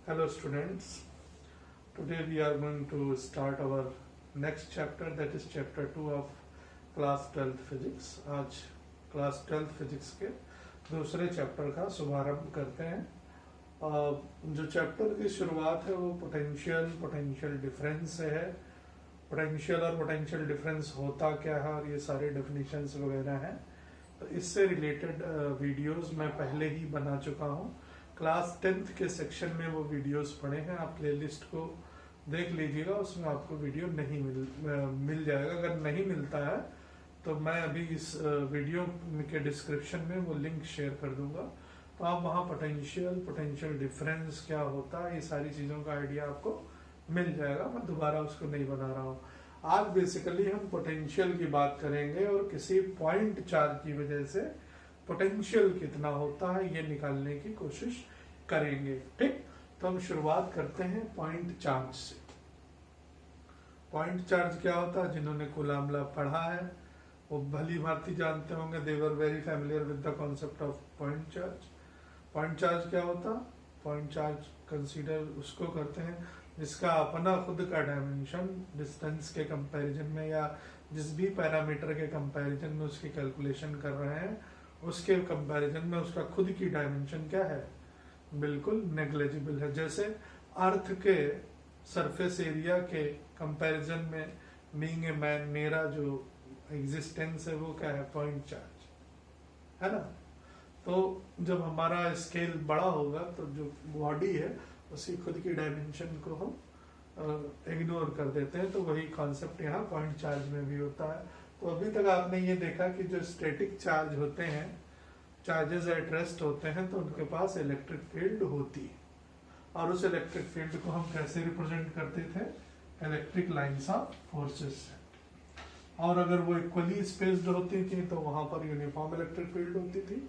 Hello students, today we are going to start our next chapter, that is chapter 2 of class 12th physics। आज class 12th physics के दूसरे chapter का शुभारंभ करते हैं। जो चैप्टर की शुरुआत है वो पोटेंशियल डिफरेंस से है। पोटेंशियल और पोटेंशियल डिफरेंस होता क्या है और ये सारे डेफिनेशंस वगैरह हैं, तो इससे रिलेटेड वीडियोस मैं पहले ही बना चुका हूँ। क्लास 10th के सेक्शन में वो वीडियोस पड़े हैं, आप प्लेलिस्ट को देख लीजिएगा, उसमें आपको वीडियो नहीं मिल जाएगा। अगर नहीं मिलता है तो मैं अभी इस वीडियो के डिस्क्रिप्शन में वो लिंक शेयर कर दूंगा, तो आप वहाँ पोटेंशियल डिफरेंस क्या होता है, ये सारी चीज़ों का आइडिया आपको मिल जाएगा। मैं दोबारा उसको नहीं बना रहा हूँ। आज बेसिकली हम पोटेंशियल की बात करेंगे और किसी पॉइंट चार्ज की वजह से पोटेंशियल कितना होता है ये निकालने की कोशिश करेंगे। ठीक, तो हम शुरुआत करते हैं पॉइंट चार्ज से। पॉइंट चार्ज क्या होता है, जिन्होंने कूलाम लॉ पढ़ा है वो भली भांति जानते होंगे। They were very familiar with the concept of point charge. Point charge क्या होता है? पॉइंट चार्ज कंसीडर उसको करते हैं जिसका अपना खुद का डायमेंशन डिस्टेंस के कंपैरिजन में या जिस भी पैरामीटर के कंपैरिजन में उसकी कैलकुलेशन कर रहे हैं उसके कंपैरिजन में उसका खुद की डायमेंशन क्या है, बिल्कुल नेग्लिजिबल है। जैसे अर्थ के सरफेस एरिया के कंपैरिजन में बीइंग ए मैन मेरा जो एग्जिस्टेंस है वो क्या है, पॉइंट चार्ज है ना। तो जब हमारा स्केल बड़ा होगा तो जो बॉडी है उसकी खुद की डायमेंशन को हम इग्नोर कर देते हैं, तो वही कॉन्सेप्ट यहाँ पॉइंट चार्ज में भी होता है। तो अभी तक आपने ये देखा कि जो स्टैटिक चार्ज होते हैं, चार्जेस एट रेस्ट होते हैं, तो उनके पास इलेक्ट्रिक फील्ड होती है और उस इलेक्ट्रिक फील्ड को हम कैसे रिप्रेजेंट करते थे, इलेक्ट्रिक लाइंस ऑफ फोर्सेस से। और अगर वो इक्वली स्पेस्ड होती थी तो वहां पर यूनिफॉर्म इलेक्ट्रिक फील्ड होती थी,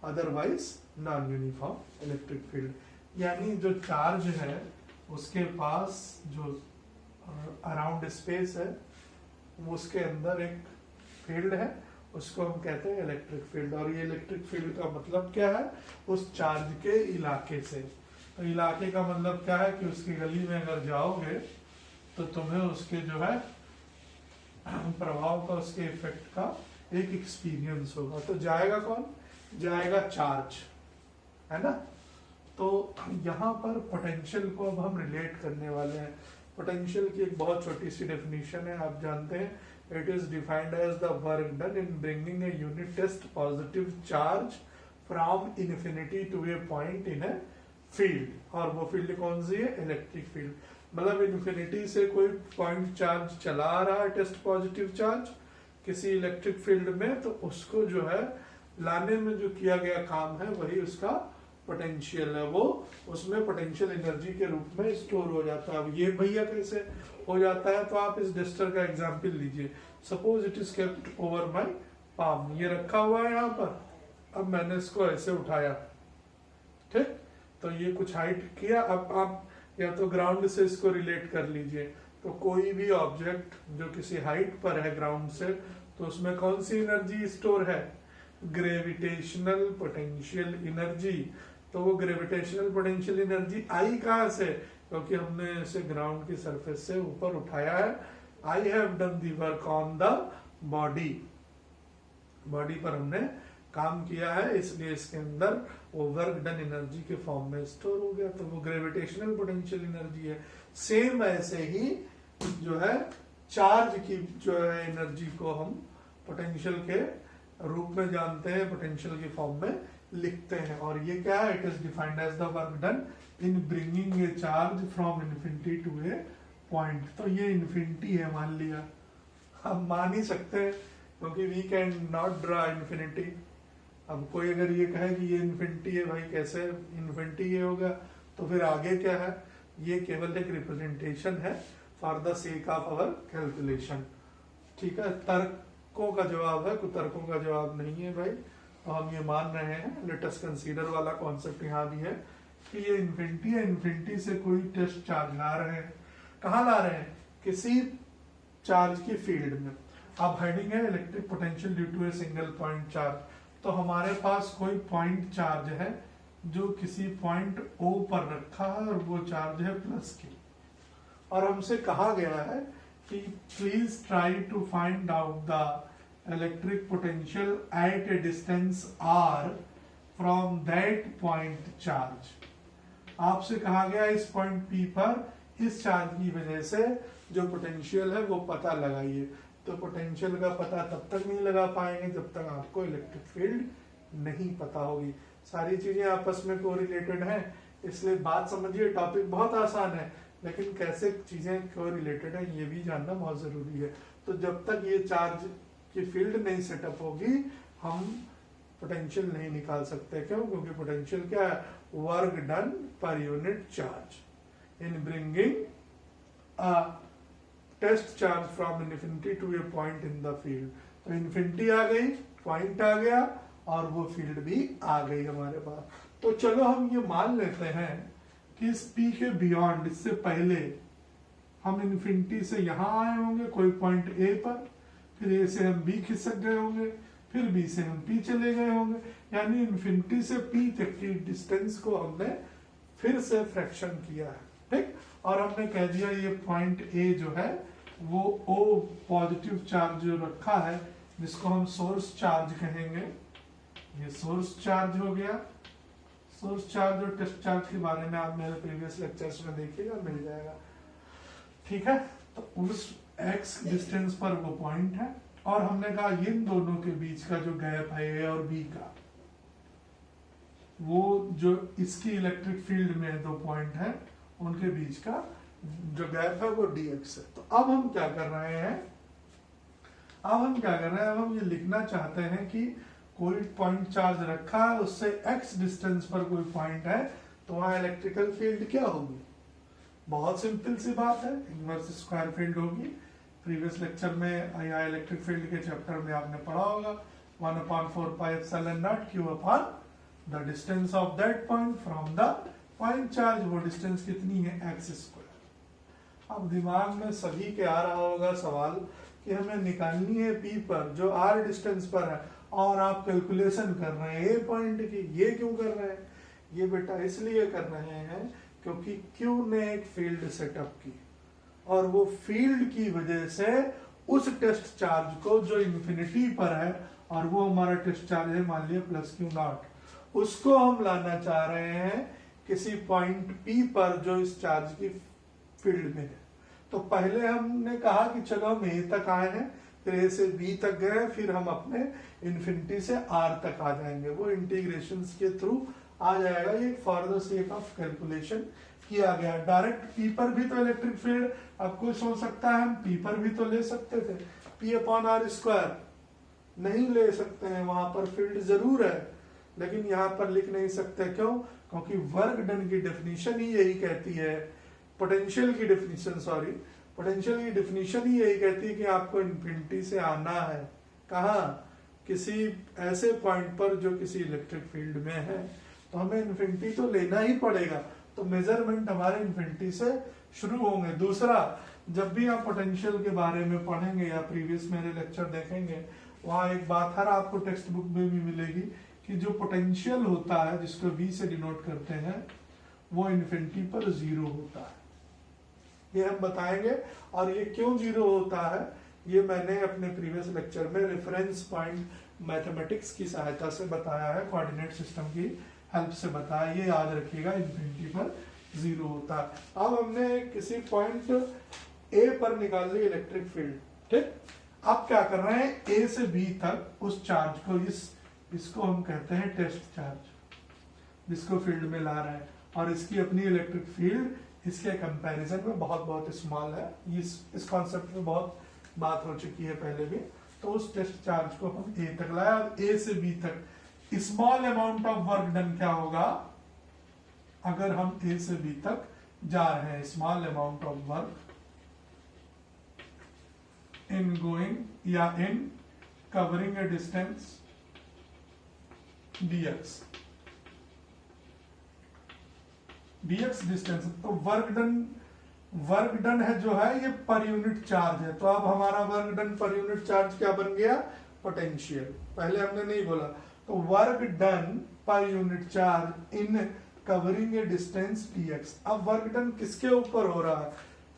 otherwise non uniform electric field. यानी जो चार्ज है उसके पास जो अराउंड स्पेस है उसके अंदर एक फील्ड है, उसको हम कहते हैं इलेक्ट्रिक फील्ड। और ये इलेक्ट्रिक फील्ड का मतलब क्या है, उस चार्ज के इलाके से। तो इलाके का मतलब क्या है कि उसकी गली में अगर जाओगे तो तुम्हें उसके जो है प्रभाव का, उसके इफेक्ट का एक एक्सपीरियंस होगा। तो जाएगा कौन, जाएगा चार्ज, है ना। तो यहाँ पर पोटेंशियल को अब हम रिलेट करने वाले हैं। पोटेंशियल की एक बहुत छोटी सी डेफिनेशन है, आप जानते हैं, it is defined as the work done in bringing a unit test positive charge from infinity to a point in a field. और वो फील्ड कौन सी है, इलेक्ट्रिक फील्ड। मतलब इन्फिनिटी से कोई पॉइंट चार्ज चला रहा है, टेस्ट पॉजिटिव चार्ज किसी इलेक्ट्रिक फील्ड में, तो उसको जो है लाने में जो किया गया काम है वही उसका पोटेंशियल है। वो उसमें पोटेंशियल एनर्जी के रूप में स्टोर हो जाता है। अब ये भैया कैसे हो जाता है, तो आप इस डस्टर का एग्जांपल लीजिए। Suppose it is kept over my palm, ये रखा हुआ है यहाँ पर, अब मैंने इसको ऐसे उठाया, ठीक, तो ये कुछ हाइट किया। अब आप या तो ग्राउंड से इसको रिलेट कर लीजिए, तो कोई भी ऑब्जेक्ट जो किसी हाइट पर है ग्राउंड से, तो उसमें कौन सी एनर्जी स्टोर है, ग्रेविटेशनल पोटेंशियल एनर्जी। तो वो ग्रेविटेशनल पोटेंशियल एनर्जी आई कहाँ से, क्योंकि हमने इसे ग्राउंड की सरफेस से ऊपर उठाया है। I have done the work on the body, body पर हमने काम किया है, इसलिए इसके अंदर वो वर्क डन एनर्जी के फॉर्म में स्टोर हो गया, तो वो ग्रेविटेशनल पोटेंशियल एनर्जी है। सेम ऐसे ही जो है चार्ज की जो है एनर्जी को हम पोटेंशियल के रूप में जानते हैं, पोटेंशियल के फॉर्म में लिखते हैं। और ये क्या है, it is defined as the work done in bringing a charge from infinity to a point. तो ये इन्फिनिटी है मान लिया, हम मान ही सकते हैं क्योंकि we can not draw infinity. अब कोई अगर ये कहे कि ये इन्फिनिटी है, भाई कैसे इन्फिनिटी ये होगा, तो फिर आगे क्या है, ये केवल एक रिप्रेजेंटेशन है for the sake of our calculation. ठीक है, तर्कों का जवाब है, कुतर्कों का जवाब नहीं है भाई। तो हम ये मान रहे हैं, लेट अस कंसीडर वाला कॉन्सेप्ट यहाँ भी है कि ये इन्फिनिटी है, इन्फिनिटी से कोई टेस्ट चार्ज ला रहे हैं। कहाँ ला रहे हैं, किसी चार्ज की फील्ड में। अब हेडिंग है electric potential due to a single point charge. तो हमारे पास कोई पॉइंट चार्ज है जो किसी पॉइंट O पर रखा है और वो चार्ज है प्लस Q, और हमसे कहा गया है कि please try to find out the electric potential at a distance r from that point charge. आपसे कहा गया इस पॉइंट P पर इस चार्ज की वजह से जो पोटेंशियल है वो पता लगाइए। तो पोटेंशियल का पता तब तक नहीं लगा पाएंगे जब तक आपको इलेक्ट्रिक फील्ड नहीं पता होगी। सारी चीजें आपस में कोरिलेटेड हैं, इसलिए बात समझिए। टॉपिक बहुत आसान है, लेकिन कैसे चीजें कोरिलेटेड हैं ये भी जानना बहुत जरूरी है। तो जब तक ये चार्ज की फील्ड नहीं सेटअप होगी हम पोटेंशियल नहीं निकाल सकते। क्यों? क्योंकि पोटेंशियल क्या है? Work done per unit charge in bringing a test charge from infinity to a point in the field. तो इन्फिनिटी आ गई, पॉइंट आ गया और वो फील्ड भी आ गई हमारे पास। तो चलो हम ये मान लेते हैं कि इस P के बियॉन्ड, इससे पहले हम इन्फिनिटी से यहां आए होंगे कोई पॉइंट A पर, फिर A से हम B खिसक गए होंगे, फिर B से हम P चले गए होंगे, यानी इन्फिनिटी से P तक की डिस्टेंस को हमने फिर से फ्रैक्शन किया है। ठीक, और हमने कह दिया ये पॉइंट A जो है वो O पॉजिटिव चार्ज जो रखा है, जिसको हम सोर्स चार्ज कहेंगे, ये सोर्स चार्ज हो गया। सोर्स चार्ज और टेस्ट चार्ज के बारे में आप मेरे प्रीवियस लेक्चर्स में देखिएगा, मिल जाएगा। ठीक है, तो उस x डिस्टेंस पर वो पॉइंट है, और हमने कहा इन दोनों के बीच का जो गैप है A और B का, वो जो इसकी इलेक्ट्रिक फील्ड में दो पॉइंट है उनके बीच का जो गैप है वो dx है। तो अब हम क्या कर रहे हैं, अब हम ये लिखना चाहते हैं कि कोई पॉइंट चार्ज रखा है, उससे x डिस्टेंस पर कोई पॉइंट है, तो वहां इलेक्ट्रिकल फील्ड क्या होगी? बहुत सिंपल सी बात है, इनवर्स स्क्वायर फील्ड होगी। प्रीवियस लेक्चर में या इलेक्ट्रिक फील्ड के चैप्टर में आपने पढ़ा होगा 1/4 pi epsilon not q upon the distance of that point from the point charge. वो डिस्टेंस कितनी है? x square. अब दिमाग में सभी के आ रहा होगा सवाल कि हमें निकालनी है P पर जो r डिस्टेंस पर है, और आप कैलकुलेशन कर रहे हैं A पॉइंट की। ये क्यों कर रहे हैं? ये बेटा इसलिए कर रहे हैं क्योंकि Q ने एक फील्ड सेटअप की, और वो फील्ड की वजह से उस टेस्ट चार्ज को जो इन्फिनिटी पर है, और वो हमारा टेस्ट चार्ज है मान लिया प्लस Q नॉट, उसको हम लाना चाह रहे हैं किसी पॉइंट P पर जो इस चार्ज की फील्ड में है। तो पहले हमने कहा कि चलो हम A तक आए हैं, फिर A से B तक गए, फिर हम अपने इन्फिनिटी से R तक आ जाएंगे। वो इंटीग्रेशन के थ्रू आ जाएगा, ये for the sake of calculation किया गया। डायरेक्ट P पर भी तो इलेक्ट्रिक फील्ड, अब कोई सोच सकता है हम P पर भी तो ले सकते थे, P अपॉन R स्क्वायर। नहीं ले सकते हैं, वहां पर फील्ड जरूर है, लेकिन यहाँ पर लिख नहीं सकते। क्यों? क्योंकि वर्क डन की डेफिनेशन ही यही कहती है, पोटेंशियल की डेफिनेशन ही यही कहती है कि आपको इन्फिनिटी से आना है। कहाँ? किसी ऐसे पॉइंट पर जो किसी इलेक्ट्रिक फील्ड में है, तो हमें इन्फिनिटी तो लेना ही पड़ेगा। तो मेजरमेंट हमारे इन्फिनिटी से शुरू होंगे। दूसरा, जब भी आप पोटेंशियल के बारे में पढ़ेंगे या प्रीवियस मेरे लेक्चर देखेंगे, वहां एक बात हर आपको टेक्स्ट बुक में भी मिलेगी कि जो पोटेंशियल होता है, जिसको V से डिनोट करते हैं, वो इन्फिनिटी पर 0 होता है। ये हम बताएंगे, और ये क्यों 0 होता है ये मैंने अपने प्रीवियस लेक्चर में रेफरेंस पॉइंट मैथमेटिक्स की सहायता से बताया है, कोऑर्डिनेट सिस्टम की हेल्प से बताया। ये याद रखिएगा, इन्फिनिटी पर 0 होता है। अब हमने किसी पॉइंट A पर निकाल ली इलेक्ट्रिक फील्ड। ठीक, अब क्या कर रहे हैं? A से B तक उस चार्ज को, इसको हम कहते हैं टेस्ट चार्ज, जिसको फील्ड में ला रहे हैं, और इसकी अपनी इलेक्ट्रिक फील्ड इसके कंपैरिजन में बहुत बहुत स्मॉल है। इस कॉन्सेप्ट में बहुत बात हो चुकी है पहले भी। तो उस टेस्ट चार्ज को हम A तक लाया। अब A से B तक small amount of work done क्या होगा अगर हम A से B तक जा रहे हैं? Small amount of work in going या in covering a distance dx distance. तो वर्क डन है जो है ये पर यूनिट चार्ज है। तो अब हमारा work done per unit charge क्या बन गया? पोटेंशियल। पहले हमने नहीं बोला। तो work done per unit charge in covering a distance dx। अब वर्क डन किसके ऊपर हो रहा है,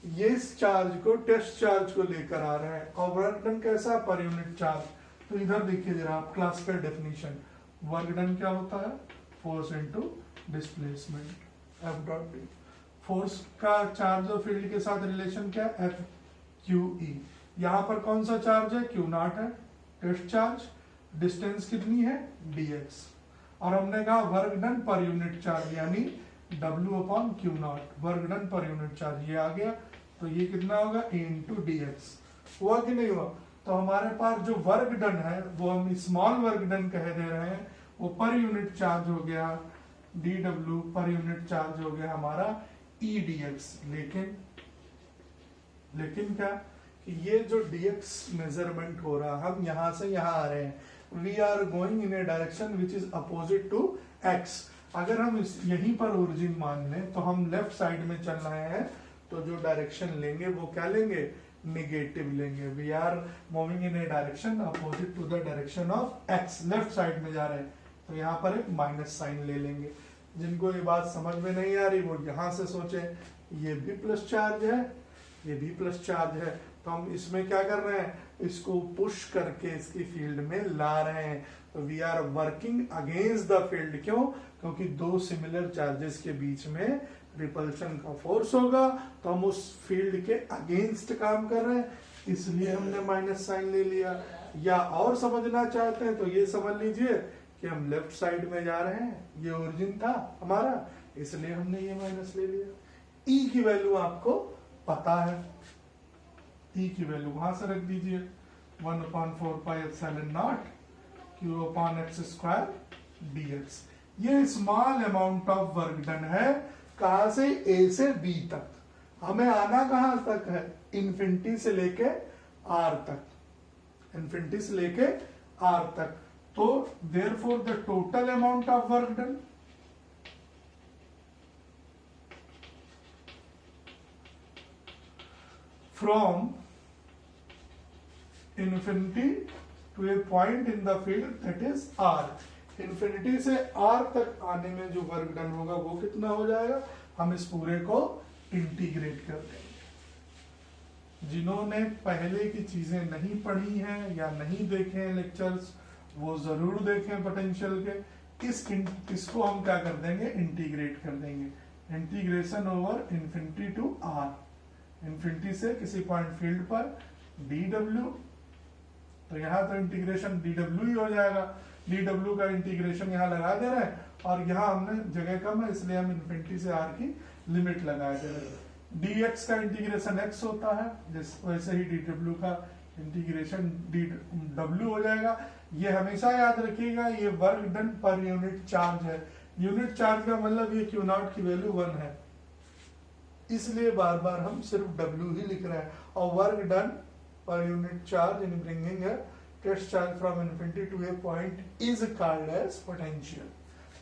ये इस चार्ज को, टेस्ट चार्ज को लेकर आ रहा है, और वर्क डन कैसा, पर यूनिट चार्ज। तो इधर देखिए जरा आप क्लासिकल डेफिनेशन, वर्क डन क्या होता है, force into displacement F dot D. Force का चार्ज और फील्ड के साथ रिलेशन क्या है, एफ क्यू ई। यहां पर कौन सा चार्ज है, क्यू नॉट है, टेस्ट चार्ज। डिस्टेंस कितनी है, dx। और हमने कहा work done per unit charge, यानी W upon Q not, work done per unit charge, ये आ गया। तो ये कितना होगा, A इंटू डी एक्स। हुआ कि नहीं हुआ। तो हमारे पास जो वर्क डन है वो हम स्मॉल वर्क डन कह दे रहे हैं, वो पर यूनिट चार्ज हो गया dW, पर यूनिट चार्ज हो गया हमारा E dx। लेकिन क्या कि ये जो dx मेजरमेंट हो रहा, हम यहां से यहां आ रहे हैं, we are going in a direction which is opposite to x। अगर हम यहीं पर ओरिजिन मान लें तो हम लेफ्ट साइड में चल रहे हैं, तो जो डायरेक्शन लेंगे वो क्या लेंगे, निगेटिव लेंगे। We are moving in a direction opposite to the direction of x, left side में जा रहे हैं, तो यहाँ पर एक माइनस साइन ले लेंगे। जिनको ये बात समझ में नहीं आ रही वो यहाँ से सोचे, ये भी प्लस चार्ज है, ये भी प्लस चार्ज है, तो हम इसमें क्या कर रहे हैं, इसको पुश करके इसकी फील्ड में ला रहे हैं। तो we are working against the field. क्यों, क्योंकि दो सिमिलर चार्जेस के बीच में रिपल्शन का फोर्स होगा, तो हम उस फील्ड के अगेंस्ट काम कर रहे हैं, इसलिए हमने माइनस साइन ले लिया। या और समझना चाहते हैं तो ये समझ लीजिए कि हम लेफ्ट साइड में जा रहे हैं, ये ओरिजिन था हमारा, इसलिए हमने ये माइनस ले लिया। ई की वैल्यू आपको पता है, ई की वैल्यू वहां से रख दीजिए, 1/4πε0 q upon x square dx। ये small amount of work done है, कहां से, ए से बी तक। हमें आना कहां तक है, इन्फिनिटी से लेके आर तक, इन्फिनिटी से लेके आर तक। तो therefore the total amount of work done from infinity to a point in the field that is r, infinity से आर तक आने में जो वर्क डन होगा वो कितना हो जाएगा, हम इस पूरे को इंटीग्रेट कर देंगे। जिन्होंने पहले की चीजें नहीं पढ़ी हैं या नहीं देखे हैं लेक्चर्स, वो जरूर देखें पोटेंशियल के। इसको हम क्या कर देंगे, इंटीग्रेट कर देंगे। Integration over infinity to r, infinity से किसी पॉइंट फील्ड पर dw, तो यहाँ तो इंटीग्रेशन dw ही हो जाएगा। dw का इंटीग्रेशन यहाँ लगा दे रहे हैं, और यहाँ हमने जगह कम है इसलिए हम इन्फिनिटी से r की लिमिट लगाए दे रहे हैं। dx का इंटीग्रेशन x होता है, जिस वैसे ही dw का इंटीग्रेशन dw हो जाएगा। ये हमेशा याद रखिएगा, ये work done per unit charge है। यूनिट चार्ज का मतलब ये Q नॉट की वैल्यू 1 है, इसलिए बार बार हम सिर्फ W ही लिख रहे हैं। और work done per unit charge in bringing a test charge from infinity to a point is called as potential.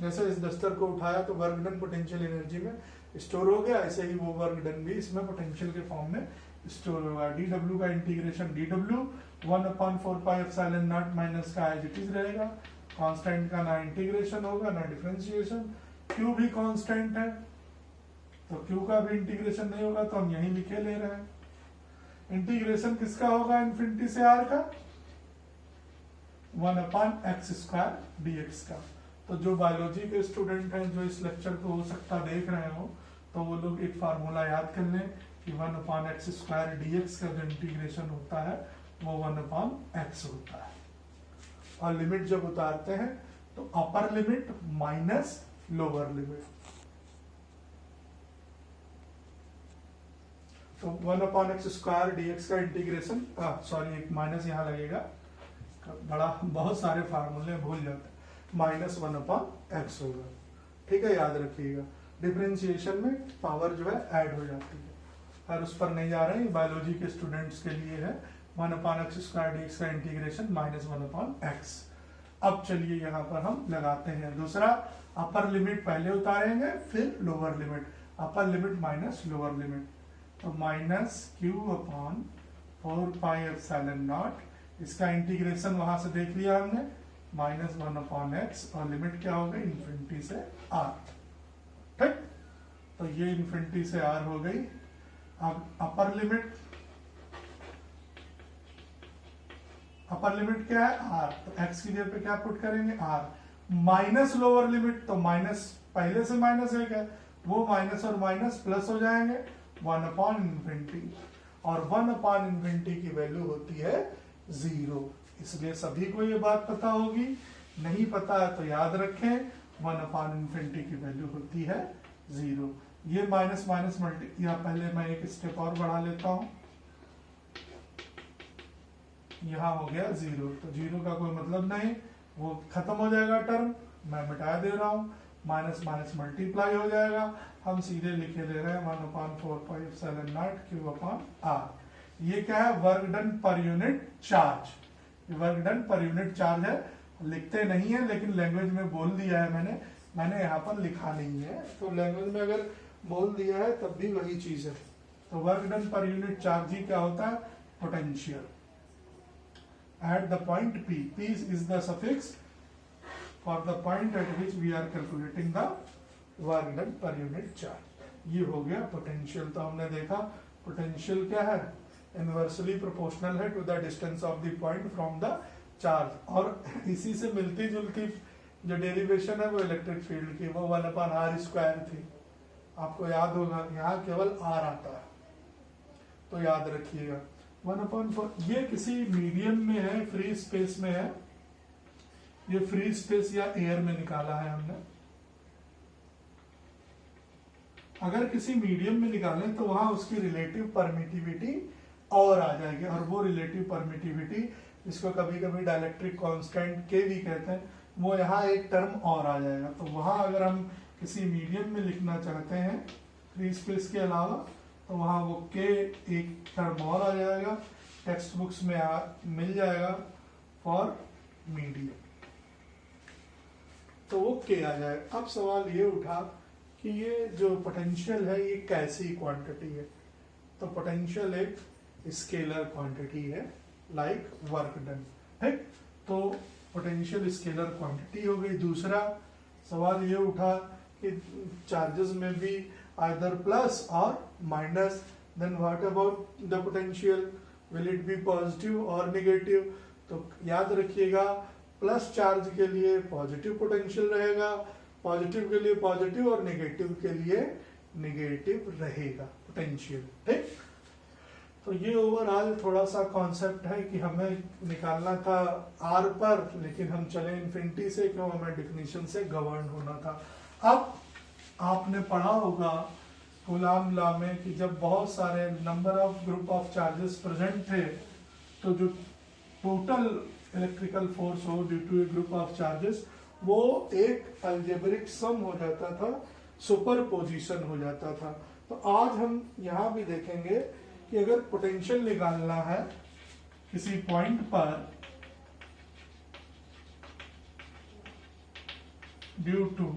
जैसे इस दस्तर को उठाया तो वर्क डन पोटेंशियल एनर्जी में स्टोर हो गया, ऐसे ही वो वर्क डन भी इसमें पोटेंशियल के फॉर्म में स्टोर होगा। dw का इंटीग्रेशन dw 1/4πε0 माइनस का एज इट इज रहेगा, कांस्टेंट का ना इंटीग्रेशन होगा ना डिफरेंशिएशन। q भी कांस्टेंट है, तो q का भी इंटीग्रेशन नहीं होगा, तो हम यहीं लिखे ले रहे हैं। इंटीग्रेशन किसका होगा, इन्फिनिटी से r का, 1/x² dx का। तो जो बायोलॉजी के स्टूडेंट हैं जो इस लेक्चर को हो सकता देख रहे हो, तो वो लोग एक फार्मूला याद कर लें कि 1/x² dx का जो इंटीग्रेशन होता है वो 1/x होता है। और लिमिट जब उतारते हैं तो upper limit minus lower limit, तो 1/x² dx का इंटीग्रेशन, सॉरी एक माइनस यहाँ लगेगा, बड़ा बहुत सारे फार्मूले भूल जाते हैं, -1/x होगा। ठीक है, याद रखिएगा। डिफरेंशिएशन में पावर जो है ऐड हो जाती है, और उस पर नहीं जा रहे हैं, बायोलॉजी के स्टूडेंट्स के लिए है। 1/x² dx का इंटीग्रेशन -1/x। अब चलिए यहाँ पर हम लगाते हैं दूसरा, अपर लिमिट पहले उतारेंगे फिर lower limit, upper limit minus lower limit, तो -q/4πε0। इसका इंटीग्रेशन वहां से देख लिया हमने, माइनस 1/x और लिमिट क्या हो गई इन्फिनिटी से r। ठीक, तो ये इन्फिनिटी से r हो गई। अब अपर लिमिट क्या है r, तो x की जगह पे क्या पुट करेंगे r, माइनस लोअर लिमिट, तो माइनस पहले से माइनस एक है, वो माइनस और माइनस प्लस हो जाएंगे 1/∞, और 1/∞ की वैल्यू होती है 0। इसलिए सभी को ये बात पता होगी, नहीं पता है तो याद रखें 1/∞ की वैल्यू होती है 0। ये माइनस माइनस मल्टी, या पहले मैं एक स्टेप और बढ़ा लेता हूं, यहां हो गया 0, तो 0 का कोई मतलब नहीं, वो खत्म हो जाएगा टर्म, मैं मिटा दे रहा हूं, माइनस माइनस मल्टीप्लाई हो जाएगा, हम सीधे लिखे दे रहे हैं 1/4πε0 Q/r। ये क्या है, work done per unit charge, work done per unit charge है, लिखते नहीं है लेकिन लैंग्वेज में बोल दिया है मैंने यहाँ पर लिखा नहीं है, तो लैंग्वेज में अगर बोल दिया है तब भी वही चीज है। तो work done per unit charge ही क्या होता है, potential at the point P. P is the suffix for the point at which we are calculating the work done per unit charge। ये हो गया पोटेंशियल। तो हमने देखा पोटेंशियल क्या है, इनवर्सली प्रोपोर्शनल है to the distance of the point from the charge, और इसी से मिलती जुलती जो डेरिवेशन है वो इलेक्ट्रिक फील्ड की, वो 1/r² थी, आपको याद होगा, यहाँ केवल r आता है, तो याद रखिएगा 1/4। ये किसी मीडियम में है, फ्री स्पेस में है, ये फ्री स्पेस या एयर में निकाला है हमने। अगर किसी मीडियम में निकालें तो वहां उसकी रिलेटिव परमिटिविटी और आ जाएगी, और वो रिलेटिव परमिटिविटी जिसको कभी कभी डाइलेक्ट्रिक कांस्टेंट के भी कहते हैं, वो यहाँ एक टर्म और आ जाएगा। तो वहां अगर हम किसी मीडियम में लिखना चाहते हैं फ्री स्पेस के अलावा, तो वहां वो के एक टर्म और आ जाएगा, टेक्स्ट बुक्स में मिल जाएगा फॉर मीडियम, तो वो के आ जाए। अब सवाल ये उठा कि ये जो पोटेंशियल है ये कैसी क्वांटिटी है, तो पोटेंशियल एक स्केलर क्वांटिटी है, लाइक वर्क डन, ठीक, तो पोटेंशियल स्केलर क्वांटिटी हो गई। दूसरा सवाल ये उठा कि चार्जेस में भी either plus or minus, then what about the potential, will it be positive or negative? तो याद रखिएगा प्लस चार्ज के लिए पॉजिटिव पोटेंशियल रहेगा, पॉजिटिव के लिए पॉजिटिव और नेगेटिव के लिए नेगेटिव रहेगा पोटेंशियल, ठीक। तो ये ओवरऑल थोड़ा सा कॉन्सेप्ट है कि हमें निकालना था आर पर, लेकिन हम चले इन्फिनिटी से, क्यों, हमें डिफिनीशन से गवर्न होना था। अब आपने पढ़ा होगा कूलाम लॉ में कि जब बहुत सारे number of group of charges present थे, तो जो टोटल इलेक्ट्रिकल फोर्स हो due to a group of charges, वो एक अलजेब्रिक सम हो जाता था, सुपरपोजिशन हो जाता था। तो आज हम यहाँ भी देखेंगे कि अगर पोटेंशियल निकालना है किसी पॉइंट पर due to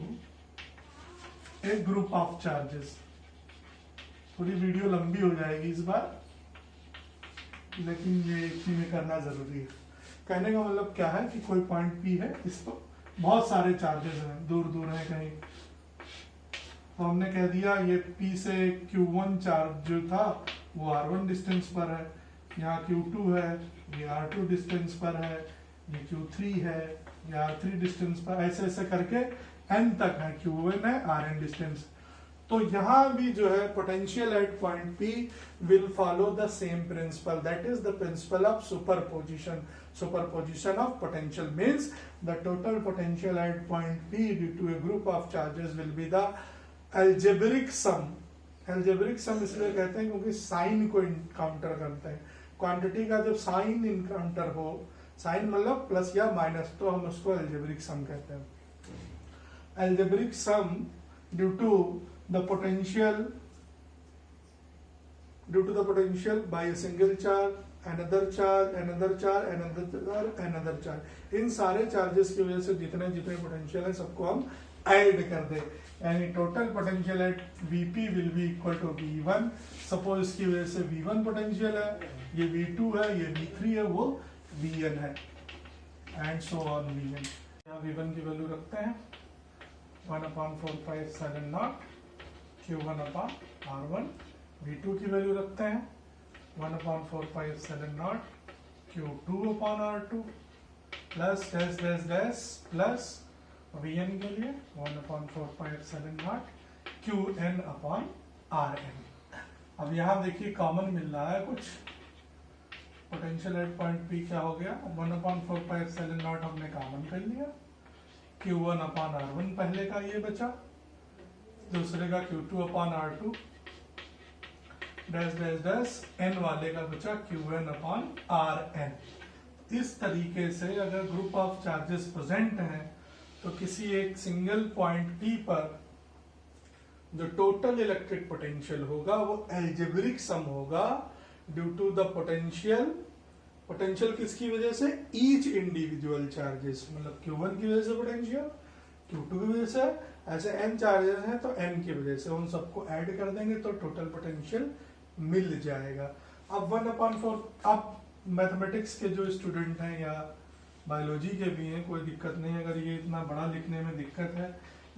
a group of charges, थोड़ी वीडियो लंबी हो जाएगी इस बार, लेकिन ये एक ही में करना जरूरी है। कहने का मतलब क्या है कि कोई पॉइंट पी है, इस पर बहुत सारे चार्जेस हैं, दूर दूर है कहीं, तो हमने कह दिया ये पी से Q1 चार्ज जो था वो R1 डिस्टेंस पर है, यहाँ Q2 है, ये R2 डिस्टेंस पर है, ये Q3 है, ये R3 डिस्टेंस पर, ऐसे ऐसे करके n तक है, Q1 है, Rn डिस्टेंस। तो यहाँ भी जो है potential at point P will follow the same principle, that is the principle of superposition. Superposition of potential means the total potential at point P due to a group of charges will be the algebraic sum. Algebraic sum इसलिए कहते हैं क्योंकि sign को encounter करते हैं, quantity का जब sign encounter हो, साइन मतलब प्लस या माइनस, तो हम उसको अलजेब्रिक सम कहते हैं। Algebraic sum due to the potential by a single charge, another charge, another charge, another charge, इन सारे चार्जेस की वजह से जितने जितने पोटेंशियल है सबको हम ऐड कर दे, यानी total potential at Vp will be equal to V1। Suppose इसकी वजह से V1 पोटेंशियल है, ये V2 है, ये V3 है, वो Vn है, एंड सो ऑन V1। यहाँ V1 की वैल्यू रखते हैं 1/4πε0 Q1/R1। V2 की वैल्यू रखते हैं 1/4πε0 Q2/R2 plus dash dash dash plus Vn के लिए 1/4πε0 Qn/Rn। अब यहाँ देखिए कॉमन मिल रहा है कुछ, पोटेंशियल एट पॉइंट P क्या हो गया, 1/4πε0 हमने कॉमन कर लिया, Q1/R1 पहले का ये बचा, दूसरे का Q2/R2 dash dash dash n वाले का बचा Qn/Rn। इस तरीके से अगर ग्रुप ऑफ चार्जेस प्रेजेंट हैं तो किसी एक सिंगल पॉइंट P पर जो टोटल इलेक्ट्रिक पोटेंशियल होगा वो एल्जेब्रिक सम होगा ड्यू टू द पोटेंशियल किसकी वजह से, ईच इंडिविजुअल चार्जेस, मतलब Q1 की वजह से पोटेंशियल, Q2 की वजह से, ऐसे n चार्जेस हैं तो n की वजह से, उन सबको ऐड कर देंगे तो टोटल पोटेंशियल मिल जाएगा। अब 1/4, अब मैथमेटिक्स के जो स्टूडेंट हैं या बायोलॉजी के भी हैं, कोई दिक्कत नहीं, अगर ये इतना बड़ा लिखने में दिक्कत है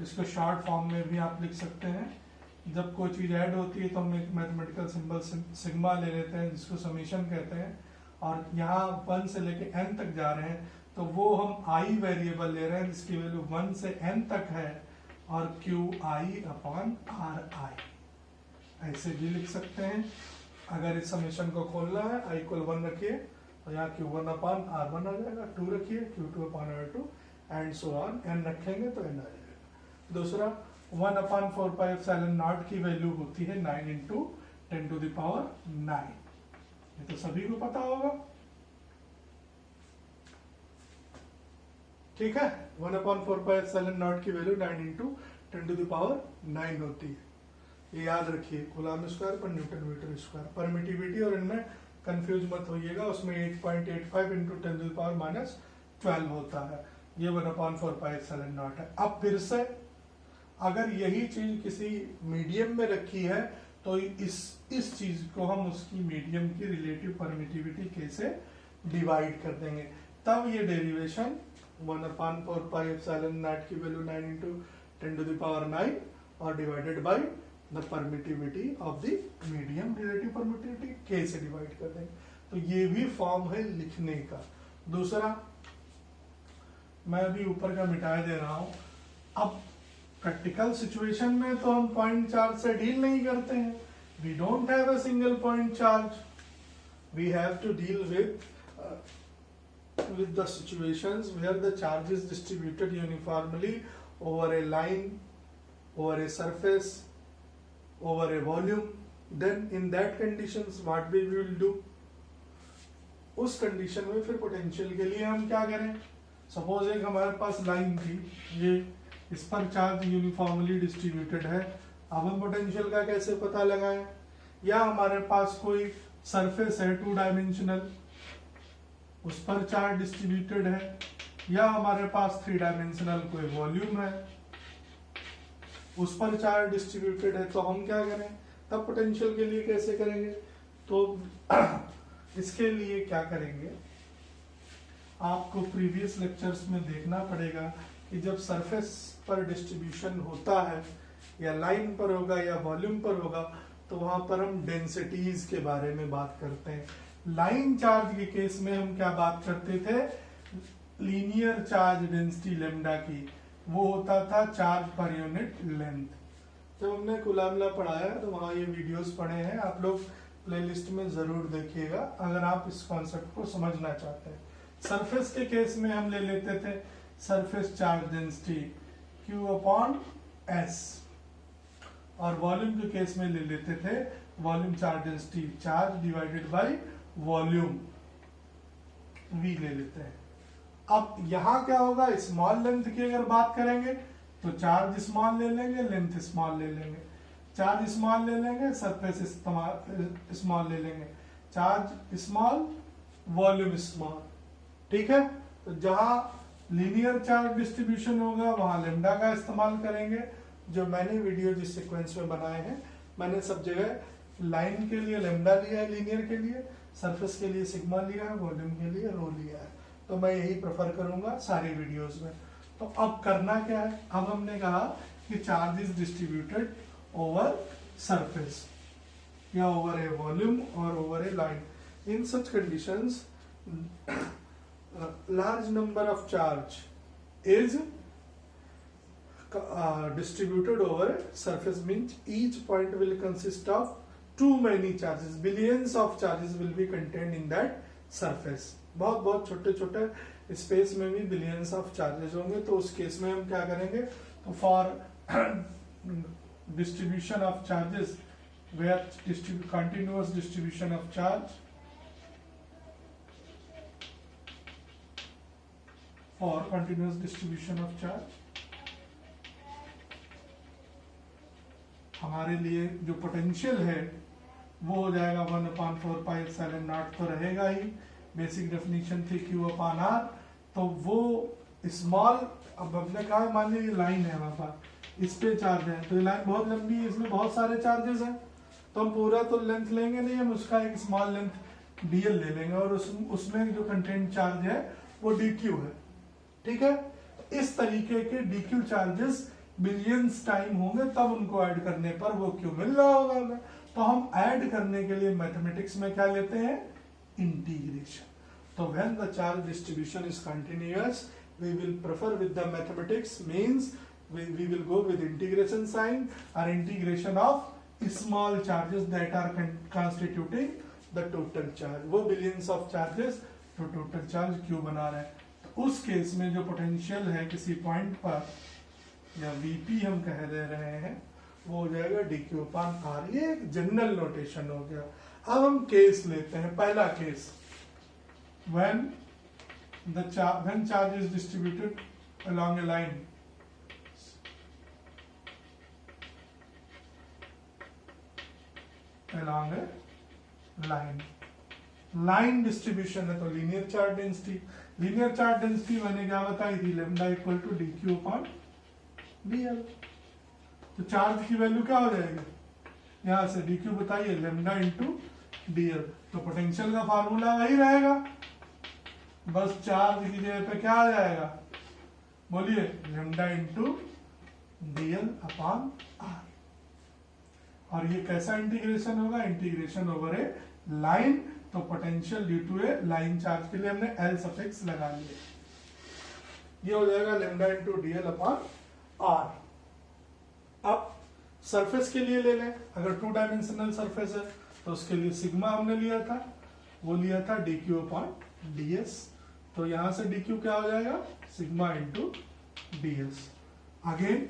इसको शॉर्ट फॉर्म में भी आप लिख सकते हैं। जब कोई चीज़ ऐड होती है तो हम एक मैथमेटिकल सिंबल सिग्मा ले लेते हैं जिसको समीशन कहते हैं, और यहाँ 1 से लेके n तक जा रहे हैं तो वो हम i वेरिएबल ले रहे हैं जिसकी वैल्यू 1 से n तक है, और Qi/Ri ऐसे भी लिख सकते हैं। अगर इस समीशन को खोलना है i = 1 रखिए तो यहाँ Q1/R1 आ जाएगा, 2 रखिए Q2/R2 and so on, n रखेंगे तो n आ जाएगा। दूसरा 1/4πε0 की वैल्यू होती है 9 × 10⁹, ये तो सभी को पता होगा, ठीक है। 1/4πε0 की वैल्यू 9 × 10⁹ होती है, ये याद रखिए, कूलम्ब स्क्वायर पर न्यूटन मीटर स्क्वायर। परमिटिविटी और इनमें कंफ्यूज मत होइएगा, उसमें 8.85 × 10⁻12 होता है, ये 1/4πε0 है। अब फिर से अगर यही चीज किसी मीडियम में रखी है तो इस चीज को हम उसकी मीडियम की रिलेटिव परमिटिविटी के से डिवाइड कर देंगे, तब ये डेरिवेशन 1/4πε0 की वैल्यू 9 × 10⁹ और divided by the permittivity of the medium, relative permittivity के से डिवाइड कर देंगे। तो ये भी फॉर्म है लिखने का। दूसरा मैं अभी ऊपर का मिटा दे रहा हूं। अब प्रैक्टिकल सिचुएशन में तो हम पॉइंट चार्ज से डील नहीं करते हैं, we don't have a single point charge, we have to deal with the situations where the charge is distributed uniformly over a line, over a surface, over a volume. Then in that conditions what we will do, उस condition में फिर potential के लिए हम क्या करें, suppose एक हमारे पास लाइन थी, ये इस पर चार्ज यूनिफॉर्मली डिस्ट्रीब्यूटेड है, अब हम पोटेंशियल का कैसे पता लगाएं, या हमारे पास कोई सरफेस है 2 डायमेंशनल, उस पर चार्ज डिस्ट्रीब्यूटेड है, या हमारे पास 3 डायमेंशनल कोई वॉल्यूम है उस पर चार्ज डिस्ट्रीब्यूटेड है, तो हम क्या करें, तब पोटेंशियल के लिए कैसे करेंगे। तो इसके लिए क्या करेंगे, आपको प्रीवियस लेक्चर्स में देखना पड़ेगा कि जब सरफेस पर डिस्ट्रीब्यूशन होता है या लाइन पर होगा या वॉल्यूम पर होगा तो वहां पर हम डेंसिटीज के बारे में बात करते हैं। लाइन चार्ज के केस में हम क्या बात करते थे, लीनियर चार्ज डेंसिटी लेम्डा की, वो होता था चार्ज पर यूनिट लेंथ। जब हमने कूलम्ब लॉ पढ़ाया तो वहाँ ये वीडियोस पढ़े हैं, आप लोग प्लेलिस्ट में जरूर देखिएगा अगर आप इस कॉन्सेप्ट को समझना चाहते हैं। सरफेस के केस में हम ले लेते थे सरफेस चार्ज डेंसिटी Q/S, और वॉल्यूम के केस में ले लेते थे volume charge density, charge divided by volume V ले लेते हैं। अब यहाँ क्या होगा, स्मॉल लेंथ की अगर बात करेंगे तो चार्ज स्मॉल ले लेंगे, लेंथ स्मॉल ले लेंगे, चार्ज स्मॉल ले लेंगे, सरफेस स्मॉल ले लेंगे, चार्ज स्मॉल वॉल्यूम स्मॉल, ठीक है। तो जहां लीनियर चार्ज डिस्ट्रीब्यूशन होगा वहां लेम्डा का इस्तेमाल करेंगे। जो मैंने वीडियो जिस सीक्वेंस में बनाए हैं मैंने सब जगह लाइन के लिए लेम्डा लिया है, लीनियर के लिए, सरफेस के लिए सिग्मा लिया है, वॉल्यूम के लिए रो लिया है। तो मैं यही प्रेफर करूंगा सारी वीडियोस में। तो अब करना क्या है, अब हमने कहा कि charge is distributed over surface या ओवर ए वॉल्यूम और over a line. In such conditions large number of charge is distributed over a surface, means each point will consist of too many charges, billions of charges will be contained in that surface। बहुत बहुत छोटे छोटे space में भी billions of charges होंगे। तो उस case में हम क्या करेंगे, तो for distribution of charges where continuous distribution of charge, for continuous distribution of charge, हमारे लिए जो पोटेंशियल है वो हो जाएगा 1/4πε0 तो रहेगा ही, बेसिक डेफिनेशन थी Q/R। तो वो स्मॉल, अब हमने कहा मान लीजिए लाइन है हमारे पास, इस पे चार्ज है, तो ये लाइन बहुत लंबी है, इसमें बहुत सारे चार्जेस हैं, तो हम पूरा तो लेंथ लेंगे नहीं, हम उसका एक स्मॉल लेंथ dl ले लेंगे और उसमें जो कंटेंट चार्ज है वो dq है। ठीक है, इस तरीके के dq चार्जेस बिलियंस टाइम होंगे, तब उनको ऐड करने पर वो क्यों मिल रहा होगा हमें। तो हम ऐड करने के लिए मैथमेटिक्स में क्या लेते हैं, इंटीग्रेशन। तो when the charge distribution is continuous we will prefer with the mathematics, means we will go with integration sign or integration of small charges that are constituting the total charge। वो billions of charges तो total charge क्यों बना रहे हैं। तो उस case में जो पोटेंशियल है किसी पॉइंट पर या VP हम कह दे रहे हैं वो हो जाएगा dq/r। ये एक जनरल नोटेशन हो गया। अब हम केस लेते हैं, पहला case when charge is distributed along a line, along a line distribution है तो linear charge density, linear charge density मैंने क्या बताई थी, लैम्डा इक्वल टू dq/dl। तो चार्ज की वैल्यू क्या हो जाएगी, यहां से dq बताइए लैम्डा इंटू dl। तो पोटेंशियल का फार्मूला वही रहेगा, बस चार्ज की जगह पे क्या आ जाएगा, बोलिए लैम्डा इंटू dl/r। और ये कैसा इंटीग्रेशन होगा, इंटीग्रेशन ओवर ए लाइन। तो potential due to a line charge के लिए हमने L सफिक्स लगा लिया, ये हो जाएगा लैम्डा इंटू dl/r। अब सरफेस के लिए ले लें, अगर 2 डायमेंशनल सरफेस है तो उसके लिए सिग्मा हमने लिया था, वो लिया था dq/ds। तो यहां से dq क्या हो जाएगा, sigma into ds। Again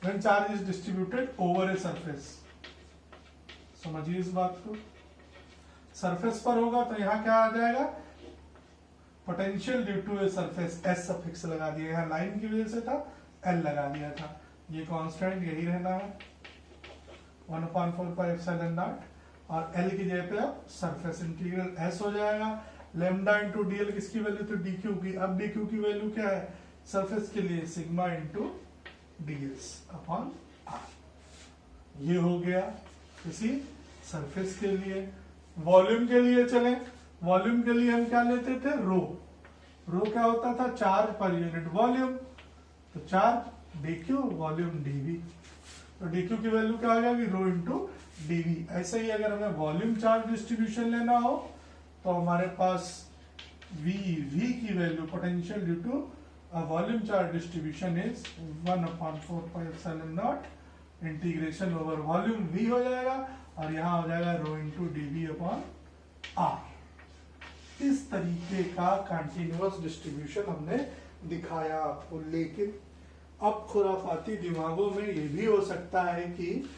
when charge is distributed over a surface, समझिए इस बात को, सरफेस पर होगा तो यहाँ क्या आ जाएगा, potential due to a surface S suffix लगा दिया, यहाँ लाइन की वजह से था L लगा दिया था, ये कांस्टेंट यही रहना है 1/4πε0 और L की जगह पे अब सरफेस इंटीग्रल S हो जाएगा। लैम्डा इंटू dl किसकी वैल्यू थी, dq की, अब dq की वैल्यू क्या है सरफेस के लिए, सिग्मा इंटू ds/r। ये हो गया किसी सरफेस के लिए। वॉल्यूम के लिए चलें, वॉल्यूम के लिए हम क्या लेते थे, रो। रो क्या होता था, चार्ज पर यूनिट वॉल्यूम। तो चार्ज dq, वॉल्यूम dv। तो dq की वैल्यू क्या आ जाएगी, रो इंटू dv। ऐसे ही अगर हमें वॉल्यूम चार्ज डिस्ट्रीब्यूशन लेना हो तो हमारे पास v की value, potential due to volume charge distribution is 1/4πε0 integration over volume v हो जाएगा और यहाँ हो जाएगा रो इंटू dv/r। इस तरीके का कंटिन्यूअस डिस्ट्रीब्यूशन हमने दिखाया आपको। लेकिन अब खुराफाती दिमागों में ये भी हो सकता है कि,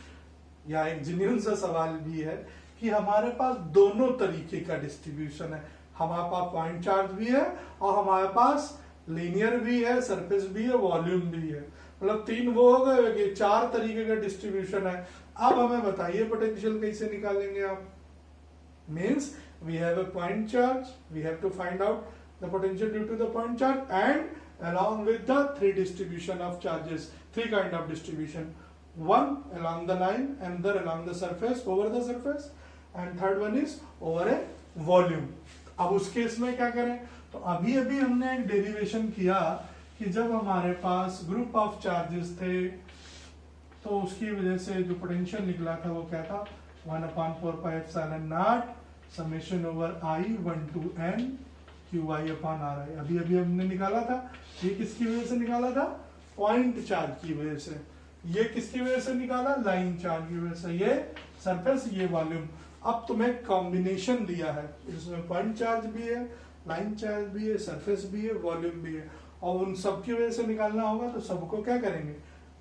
या एक जेन्युइन सा सवाल भी है कि हमारे पास दोनों तरीके का डिस्ट्रीब्यूशन है, हमारे पास पॉइंट चार्ज भी है और हमारे पास लीनियर भी है, सरफेस भी है, वॉल्यूम भी है। मतलब 3 वो हो गए कि 4 तरीके का डिस्ट्रीब्यूशन है। अब हमें बताइए पोटेंशियल कैसे निकालेंगे आप। Means we have a point charge, we have to find out the potential due to the point charge and along with the 3 distribution of charges, 3 kind of distribution, one along the line, another along the surface, over the surface, and third one is over a volume। अब उस case में क्या करें, तो अभी अभी हमने एक डेरिवेशन किया कि जब हमारे पास ग्रुप ऑफ चार्जेस थे तो उसकी वजह से जो पोटेंशियल निकला था वो क्या था, 1/4πε0 summation over i 1 to n qi/ri। अभी अभी हमने निकाला था, ये किसकी वजह से निकाला था, पॉइंट चार्ज की वजह से। ये किसकी वजह से निकाला, लाइन चार्ज की वजह से। ये सरफेस, ये वॉल्यूम। अब तुम्हें कॉम्बिनेशन दिया है, इसमें पॉइंट चार्ज भी है, लाइन चार्ज भी है, सरफेस भी है, वॉल्यूम भी है, और उन सब की वजह से निकालना होगा तो सबको क्या करेंगे,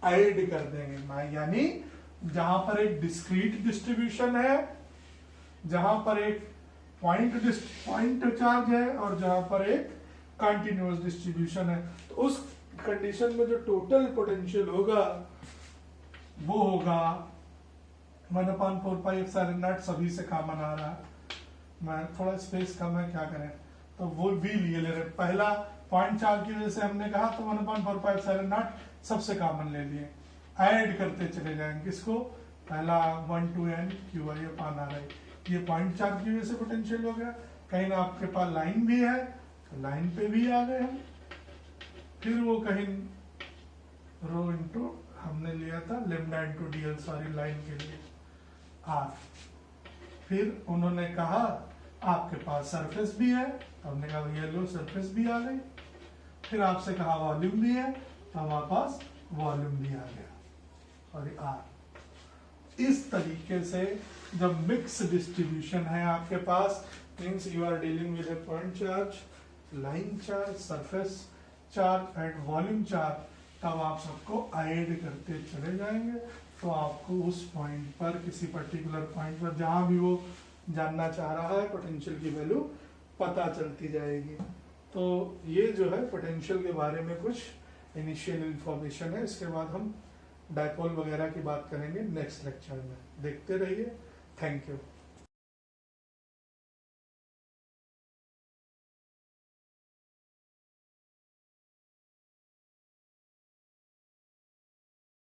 ऐड कर देंगे। यानी जहां पर एक डिस्क्रीट डिस्ट्रीब्यूशन है, जहां पर एक पॉइंट चार्ज है, और जहां पर एक कंटिन्यूअस डिस्ट्रीब्यूशन है, तो उस कंडीशन में जो टोटल पोटेंशियल होगा वो होगा 1/4πε0। सभी से कॉमन आ रहा है, मैं थोड़ा स्पेस कम है, क्या करें, तो वो भी लिए ले रहे। पहला पॉइंट चार्ज की वजह से हमने कहा तो 1/4πε0 सबसे कॉमन ले लिए, ऐड करते चले जाएंगे। किसको, पहला 1 to n qi/ri। ये पॉइंट चार्ज की वजह से पोटेंशियल हो गया। कहीं ना आपके पास लाइन भी है तो लाइन पे भी आ गए हम। फिर वो कहीं रो इंटू हमने लिया था lambda into dl, sorry line के लिए r। फिर उन्होंने कहा आपके पास सरफेस भी है, तो हमने कहा भैया लो सरफेस भी आ गई। फिर आपसे कहा वॉल्यूम भी है, तो हमारे पास वॉल्यूम भी आ गया, सॉरी r। इस तरीके से जब मिक्स डिस्ट्रीब्यूशन है आपके पास, means you are dealing with a point charge, line charge, surface charge and volume charge, तब आप सबको ऐड करते चले जाएंगे। तो आपको उस पॉइंट पर, किसी पर्टिकुलर पॉइंट पर जहां भी वो जानना चाह रहा है, पोटेंशियल की वैल्यू पता चलती जाएगी। तो ये जो है पोटेंशियल के बारे में कुछ इनिशियल इंफॉर्मेशन है। इसके बाद हम डायपोल वगैरह की बात करेंगे नेक्स्ट लेक्चर में। देखते रहिए, थैंक यू।